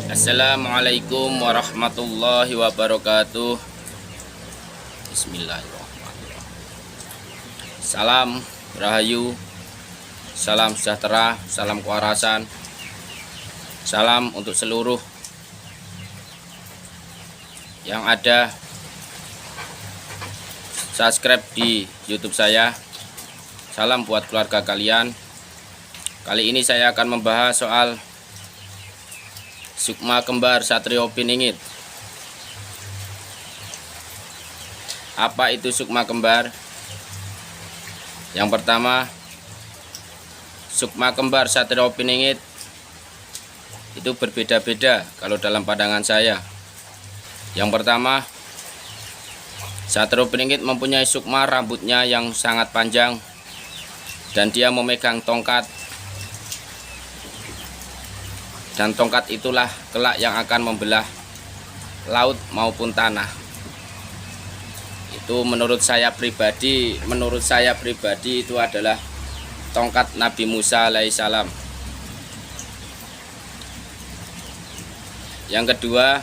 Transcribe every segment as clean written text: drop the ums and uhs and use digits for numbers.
Assalamualaikum warahmatullahi wabarakatuh. Bismillahirrahmanirrahim. Salam rahayu, salam sejahtera, salam kewarasan, salam untuk seluruh yang ada subscribe di YouTube saya. Salam buat keluarga kalian. Kali ini saya akan membahas soal sukma kembar Satrio Piningit. Apa itu sukma kembar? Yang pertama, sukma kembar Satrio Piningit itu berbeda-beda kalau dalam pandangan saya. Yang pertama, Satrio Piningit mempunyai sukma rambutnya yang sangat panjang dan dia memegang tongkat. Dan tongkat itulah kelak yang akan membelah laut maupun tanah. Itu menurut saya pribadi itu adalah tongkat Nabi Musa alaihissalam. Yang kedua,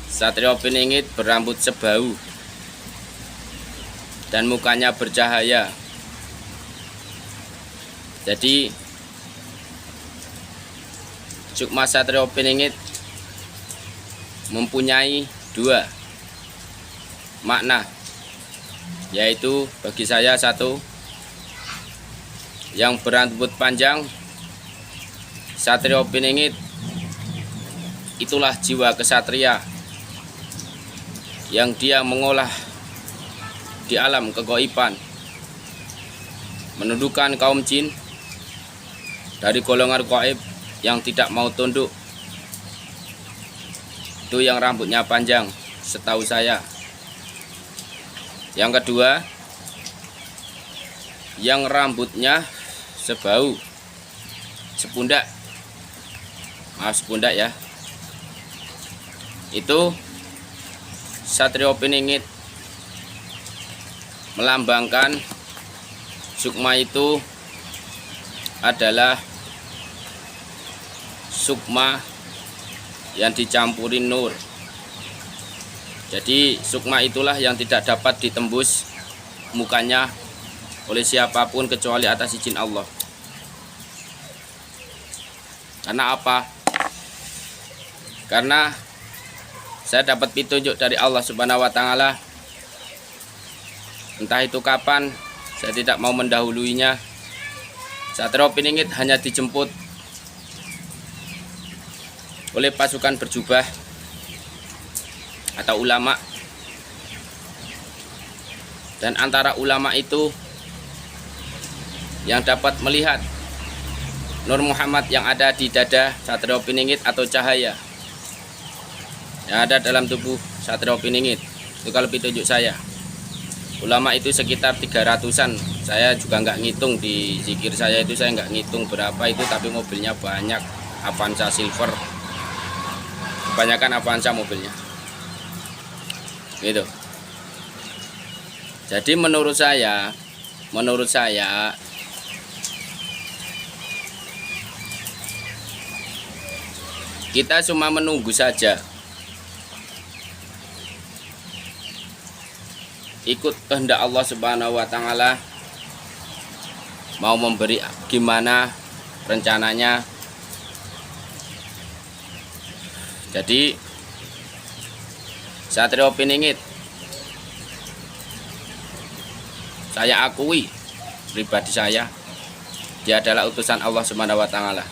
Satrio Piningit berambut sebau dan mukanya bercahaya. Jadi sukma Satrio Piningit mempunyai dua makna, yaitu bagi saya satu, yang berambut panjang Satrio Piningit itulah jiwa kesatria yang dia mengolah di alam kegaiban, menundukkan kaum jin dari golongan gaib yang tidak mau tunduk. Itu yang rambutnya panjang setahu saya. Yang kedua, yang rambutnya sebau, sepundak, maaf sepundak ya, itu Satrio Piningit melambangkan sukma itu adalah sukma yang dicampuri nur. Jadi sukma itulah yang tidak dapat ditembus mukanya oleh siapapun kecuali atas izin Allah. Karena apa? Karena saya dapat petunjuk dari Allah Subhanahu wa taala. Entah itu kapan, saya tidak mau mendahuluinya. Satrio Piningit hanya dijemput oleh pasukan berjubah atau ulama, dan antara ulama itu yang dapat melihat Nur Muhammad yang ada di dada Satrio Piningit atau cahaya yang ada dalam tubuh Satrio Piningit. Itu kalau petunjuk saya. Ulama itu sekitar 300-an. Saya juga nggak ngitung, di zikir saya itu saya nggak ngitung berapa itu, tapi mobilnya banyak, Avanza Silver, kebanyakan Avanza mobilnya gitu. Jadi menurut saya kita cuma menunggu saja, ikut kehendak Allah Subhanahu wa taala, mau memberi gimana rencananya. Jadi Satrio Piningit, saya akui pribadi saya, dia adalah utusan Allah Subhanahu wa taala.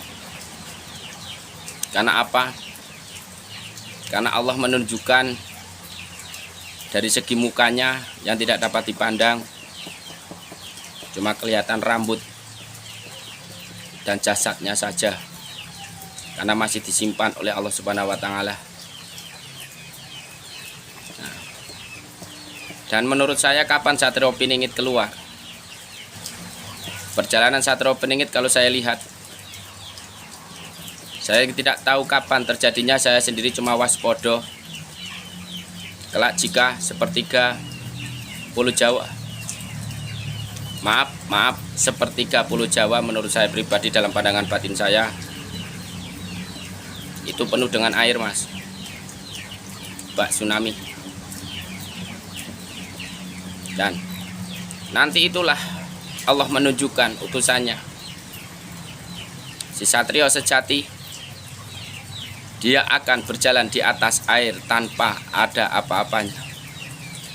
Karena apa? Karena Allah menunjukkan dari segi mukanya yang tidak dapat dipandang, cuma kelihatan rambut dan jasadnya saja, karena masih disimpan oleh Allah Subhanahu wa taala. Dan menurut saya, kapan Satrio Piningit keluar? Perjalanan Satrio Piningit kalau saya lihat, saya tidak tahu kapan terjadinya. Saya sendiri cuma waspodo. Kelak jika sepertiga Pulau Jawa, maaf, sepertiga Pulau Jawa menurut saya pribadi dalam pandangan batin saya, itu penuh dengan air, Mas. Bak tsunami. Dan nanti itulah Allah menunjukkan utusannya. Si satrio sejati, dia akan berjalan di atas air tanpa ada apa-apanya.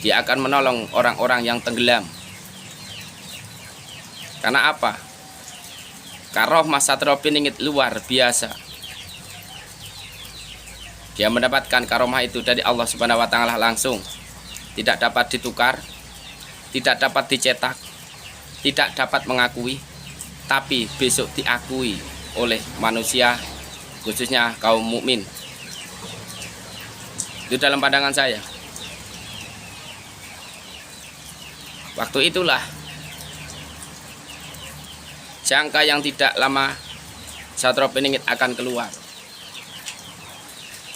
Dia akan menolong orang-orang yang tenggelam. Karena apa? Karomah Satrio Piningit luar biasa. Dia mendapatkan karomah itu dari Allah Subhanahu wa Ta'ala langsung. Tidak dapat ditukar, tidak dapat dicetak, tidak dapat mengakui, tapi besok diakui oleh manusia, khususnya kaum mukmin. Itu dalam pandangan saya. Waktu itulah jangka yang tidak lama Satrio Piningit akan keluar.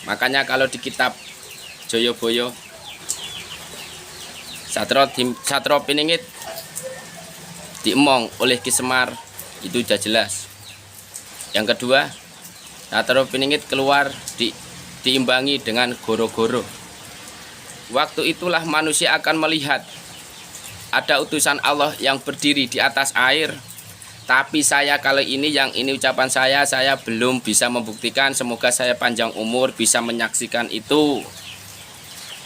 Makanya kalau di kitab Joyoboyo, Satrio Piningit diemong oleh Ki Semar, itu sudah jelas. Yang kedua, Satrio Piningit keluar diimbangi dengan goro-goro. Waktu itulah manusia akan melihat ada utusan Allah yang berdiri di atas air. Tapi saya kali ini, yang ini ucapan saya belum bisa membuktikan. Semoga saya panjang umur bisa menyaksikan itu.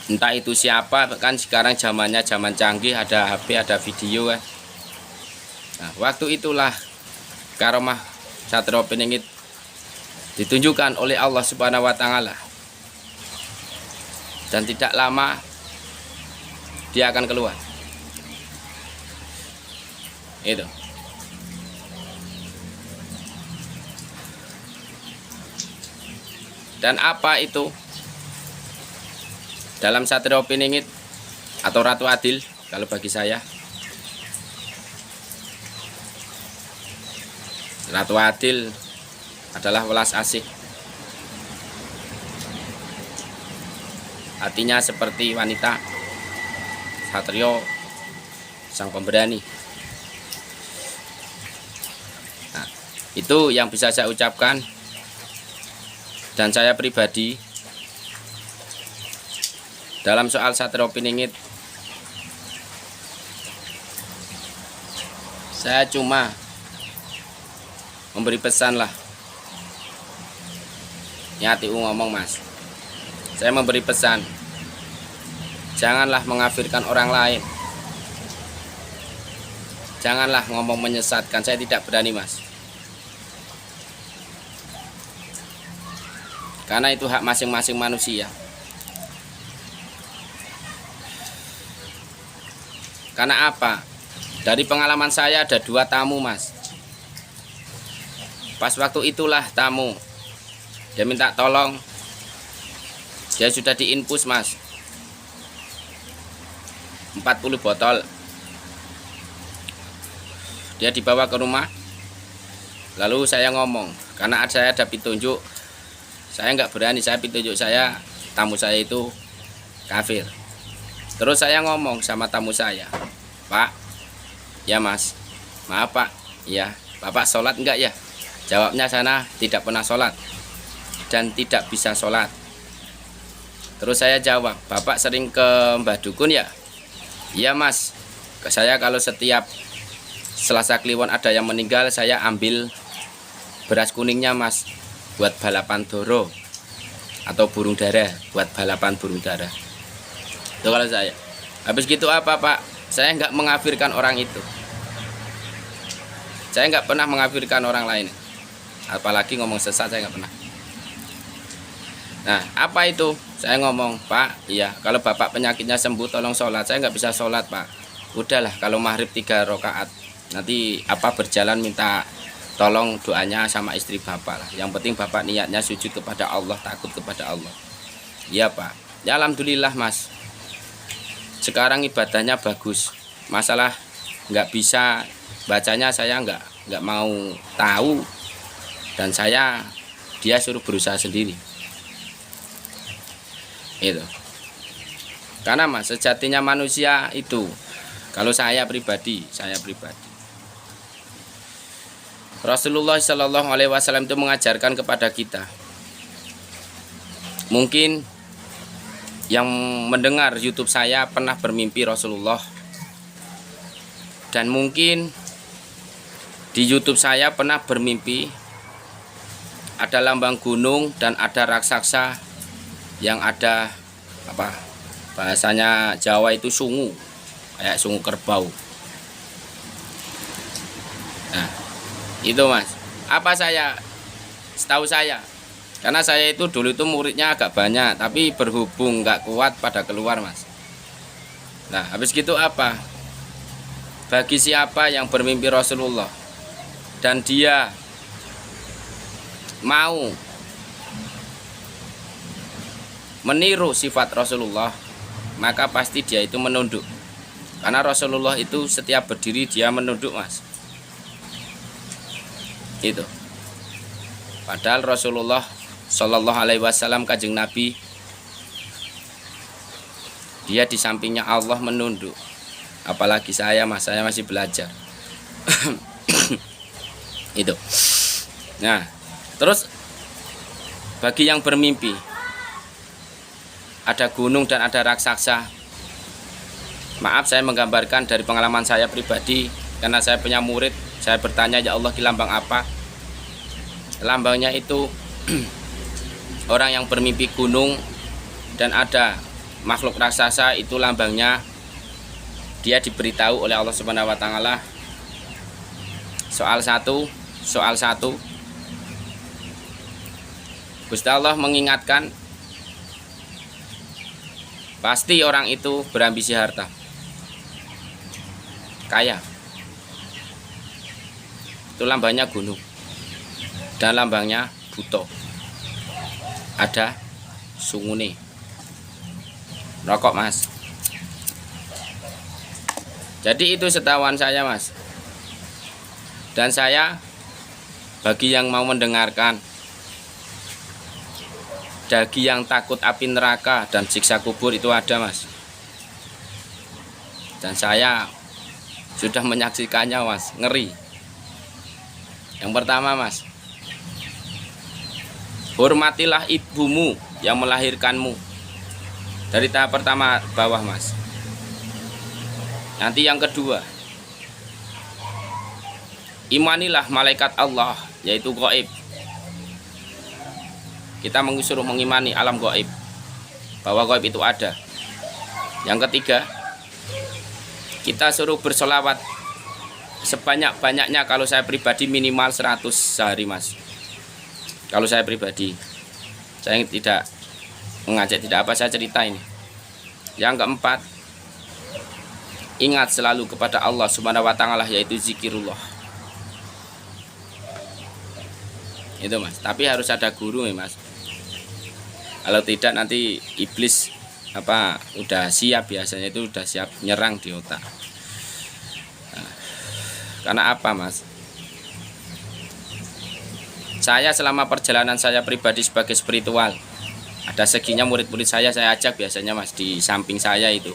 Entah itu siapa, kan sekarang zamannya zaman canggih, ada HP, ada video kan. Nah, waktu itulah karomah Satrio Piningit ditunjukkan oleh Allah Subhanahu wa Ta'ala. Dan tidak lama dia akan keluar. Itu. Dan apa itu? Dalam Satrio Piningit atau Ratu Adil kalau bagi saya, Ratu Adil adalah welas asih. Hatinya seperti wanita, Satrio sang pemberani. Nah, itu yang bisa saya ucapkan. Dan saya pribadi dalam soal Satrio Piningit, saya cuma memberi pesan lah. Nyati ngomong, Mas. Saya memberi pesan, janganlah mengafirkan orang lain. Janganlah ngomong menyesatkan. Saya tidak berani, Mas. Karena itu hak masing-masing manusia. Karena apa? Dari pengalaman saya ada 2 tamu, Mas. Pas waktu itulah tamu, dia minta tolong. Dia sudah diinfus, Mas, 40 botol. Dia dibawa ke rumah. Lalu saya ngomong, karena saya ada petunjuk. Saya nggak berani, saya petunjuk saya, tamu saya itu kafir. Terus saya ngomong sama tamu saya, Pak, ya Mas, maaf Pak, ya Bapak sholat enggak ya? Jawabnya sana tidak pernah sholat dan tidak bisa sholat. Terus saya jawab, Bapak sering ke Mbah Dukun ya? Iya Mas, saya kalau setiap Selasa Kliwon ada yang meninggal, saya ambil beras kuningnya Mas, buat balapan doro atau burung dara, buat balapan burung dara. Itu kalau saya. Habis gitu apa Pak? Saya nggak mengafirkan orang itu. Saya nggak pernah mengafirkan orang lain. Apalagi ngomong sesat, saya nggak pernah. Nah, apa itu? Saya ngomong, Pak, iya, kalau Bapak penyakitnya sembuh, tolong sholat. Saya nggak bisa sholat, Pak. Udahlah, kalau maghrib 3 rakaat. Nanti apa berjalan minta tolong doanya sama istri Bapak lah. Yang penting Bapak niatnya sujud kepada Allah, takut kepada Allah. Iya Pak. Ya alhamdulillah Mas. Sekarang ibadahnya bagus. Masalah nggak bisa bacanya, saya nggak mau tahu. Dan dia suruh berusaha sendiri. Itu. Karena Mas, sejatinya manusia itu, kalau saya pribadi Rasulullah Shallallahu Alaihi Wasallam itu mengajarkan kepada kita, mungkin yang mendengar YouTube saya pernah bermimpi Rasulullah, dan mungkin di YouTube saya pernah bermimpi ada lambang gunung dan ada raksasa yang ada apa bahasanya Jawa itu sungu, kayak sungu kerbau. Nah, itu Mas. Apa saya setahu saya, karena saya itu dulu itu muridnya agak banyak, tapi berhubung nggak kuat pada keluar Mas. Nah, habis gitu apa? Bagi siapa yang bermimpi Rasulullah dan dia mau meniru sifat Rasulullah, maka pasti dia itu menunduk. Karena Rasulullah itu setiap berdiri dia menunduk Mas. Itu. Padahal Rasulullah Shallallahu Alaihi Wasallam kanjeng Nabi, dia di sampingnya Allah menunduk. Apalagi saya Mas, saya masih belajar. Itu. Nah, terus bagi yang bermimpi ada gunung dan ada raksasa, maaf saya menggambarkan dari pengalaman saya pribadi, karena saya punya murid. Saya bertanya, ya Allah, lambang apa? Lambangnya itu orang yang bermimpi gunung dan ada makhluk raksasa, itu lambangnya dia diberitahu oleh Allah Subhanahu wa taala. Soal satu Gusti Allah mengingatkan, pasti orang itu berambisi harta, kaya. Itu lambangnya gunung dan lambangnya buto, ada sungune, rokok Mas. Jadi itu setahuan saya Mas. Dan saya, bagi yang mau mendengarkan, bagi yang takut api neraka dan siksa kubur, itu ada Mas. Dan saya sudah menyaksikannya Mas, ngeri. Yang pertama Mas, hormatilah ibumu yang melahirkanmu. Dari tahap pertama bawah Mas. Nanti yang kedua, imanilah malaikat Allah, yaitu gaib. Kita disuruh mengimani alam gaib, bahwa gaib itu ada. Yang ketiga, kita suruh bersolawat sebanyak-banyaknya. Kalau saya pribadi minimal 100 sehari Mas. Kalau saya pribadi, saya tidak mengajak, tidak apa, saya cerita ini. Yang keempat, ingat selalu kepada Allah Subhanahu wa taala, yaitu zikirullah. Itu Mas, tapi harus ada guru ya Mas. Kalau tidak nanti iblis udah siap, biasanya itu udah siap nyerang di otak. Nah, karena apa Mas? Saya selama perjalanan saya pribadi sebagai spiritual, ada seginya murid-murid saya ajak biasanya Mas di samping saya itu.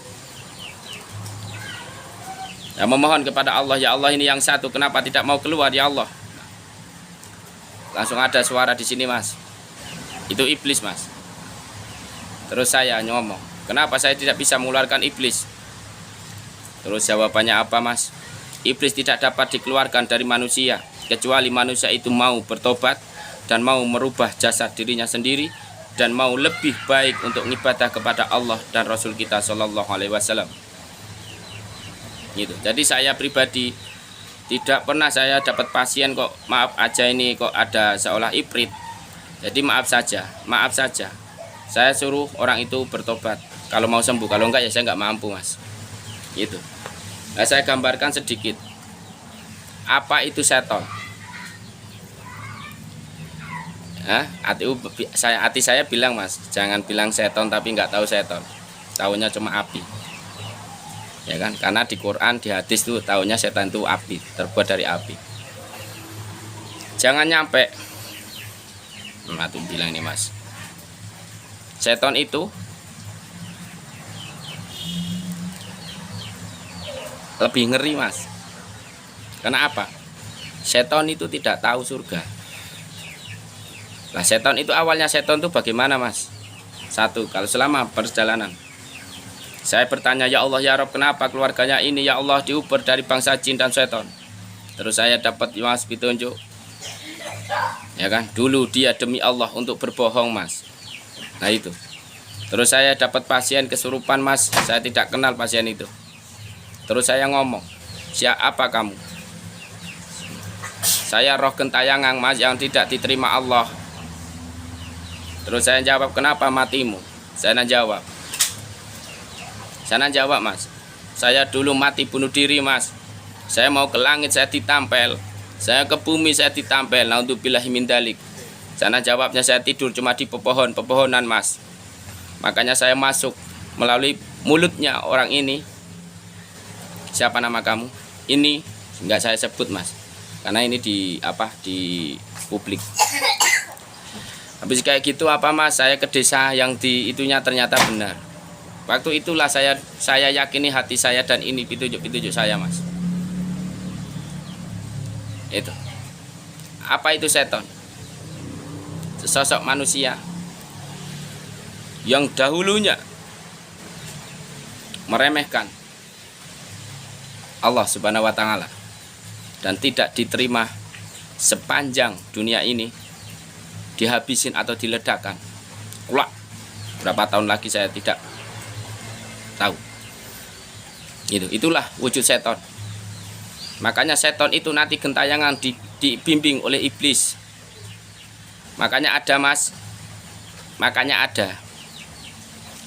Ya, memohon kepada Allah, ya Allah, ini yang satu kenapa tidak mau keluar ya Allah? Langsung ada suara di sini Mas, itu iblis Mas. Terus saya ngomong, kenapa saya tidak bisa mengeluarkan iblis? Terus jawabannya apa Mas? Iblis tidak dapat dikeluarkan dari manusia kecuali manusia itu mau bertobat dan mau merubah jasad dirinya sendiri dan mau lebih baik untuk ibadah kepada Allah dan Rasul kita Shallallahu Alaihi Wasallam. Gitu. Jadi saya pribadi tidak pernah saya dapat pasien kok maaf aja ini kok ada seolah ifrit. Jadi maaf saja. Saya suruh orang itu bertobat kalau mau sembuh, kalau enggak ya saya enggak mampu Mas. Gitu. Nah, saya gambarkan sedikit. Apa itu seton? Hati saya bilang Mas, jangan bilang seton tapi nggak tahu seton. Tahunya cuma api. Ya kan? Karena di Quran, di hadis tuh tahunya setan itu api, terbuat dari api. Jangan nyampe tuh bilang nih Mas. Seton itu lebih ngeri Mas. Karena apa? Seton itu tidak tahu surga. Nah, seton itu awalnya seton itu bagaimana Mas? Satu, kalau selama perjalanan saya bertanya, ya Allah ya Rob, kenapa keluarganya ini ya Allah diuber dari bangsa jin dan seton? Terus saya dapat mas petunjuk, ya kan, dulu dia demi Allah untuk berbohong mas. Nah itu. Terus saya dapat pasien kesurupan mas, saya tidak kenal pasien itu. Terus saya ngomong, siapa kamu? Saya roh gentayangan mas yang tidak diterima Allah. Terus saya jawab, kenapa matimu? Saya jawab mas, saya dulu mati bunuh diri mas. Saya mau ke langit saya ditampel, saya ke bumi saya ditampel. Naudzubillahi min dzalik. Sana jawabnya, saya tidur cuma di pepohonan mas. Makanya saya masuk melalui mulutnya orang ini. Siapa nama kamu? Ini enggak saya sebut mas, karena ini di publik. Habis kayak gitu mas, saya ke desa yang di itunya ternyata benar. Waktu itulah saya yakini hati saya dan ini petunjuk saya mas. Itu. Apa itu seton? Sesosok manusia yang dahulunya meremehkan Allah Subhanahu wa Ta'ala dan tidak diterima sepanjang dunia ini, dihabisin atau diledakkan. Kulak berapa tahun lagi saya tidak tahu. Itulah wujud seton. Makanya seton itu nanti gentayangan dibimbing oleh iblis. Makanya ada mas, makanya ada.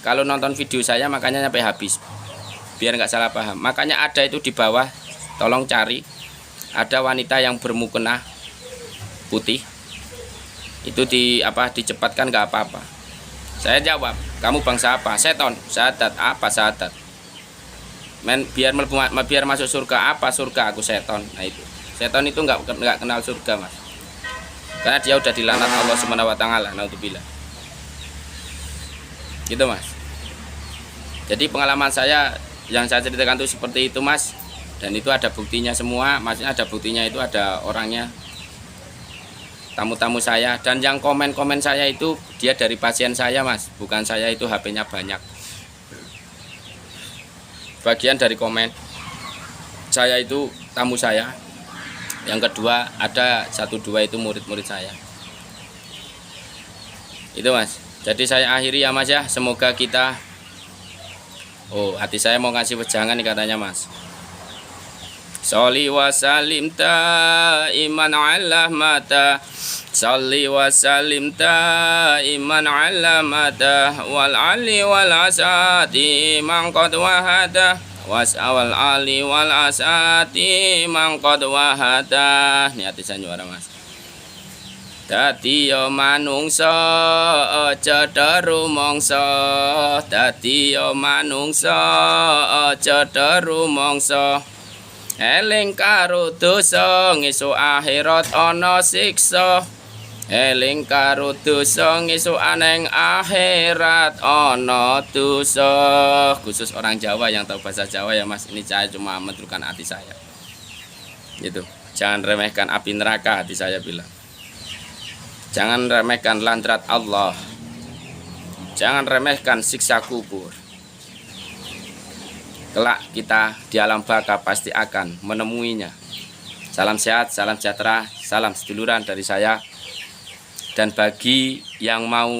Kalau nonton video saya makanya sampai habis, biar nggak salah paham. Makanya ada itu di bawah, tolong cari. Ada wanita yang bermukena putih, itu dicepatkan nggak apa-apa. Saya jawab, kamu bangsa apa? Seton. Syahadat. Apa syahadat? Biar masuk surga. Apa surga? Aku seton. Nah itu seton itu nggak kenal surga mas, karena dia udah dilaknat Allah Subhanahu wa Ta'ala. Naudzubillah. Gitu mas. Jadi pengalaman saya yang saya ceritakan itu seperti itu mas, dan itu ada buktinya semua. Maksudnya ada buktinya, itu ada orangnya, tamu-tamu saya. Dan yang komen saya itu dia dari pasien saya mas, bukan saya. Itu HP-nya banyak. Bagian dari komen saya itu tamu saya. Yang kedua ada 1-2 itu murid-murid saya. Itu mas. Jadi saya akhiri ya mas ya. Semoga kita, hati saya mau ngasih wejangan nih katanya mas. Sholli wa salim iman ala mata, sholli wa salim iman ala mata, wal ali wal asati man qad wahada, wasawal ali wal asati man qad wahada. Ini hati saya nyuara mas. Dadi yo manungsa aja deru mangsa, dadi yo manungsa aja deru mangsa. Eling karo dosa ngesuk akhirat ana siksa, eling karo dosa ngesuk aneng akhirat ana dosa. Khusus orang Jawa yang tahu bahasa Jawa ya mas, ini saya cuma menurunkan hati saya. Gitu. Jangan remehkan api neraka, hati saya bilang. Jangan remehkan lantrat Allah. Jangan remehkan siksa kubur. Kelak kita di alam baka pasti akan menemuinya. Salam sehat, salam sejahtera, salam seduluran dari saya. Dan bagi yang mau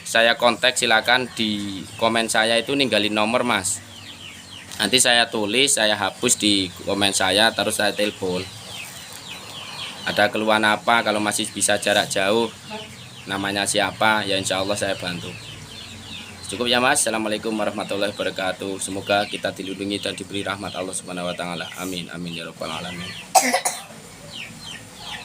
saya kontak, silakan di komen saya itu ninggalin nomor mas. Nanti saya tulis, saya hapus di komen saya, terus saya telepon. Ada keluhan apa, kalau masih bisa jarak jauh, namanya siapa, ya insya Allah saya bantu. Cukup ya mas. Assalamualaikum warahmatullahi wabarakatuh. Semoga kita dilindungi dan diberi rahmat Allah Subhanahu wa Ta'ala. Amin amin ya rabbal alamin.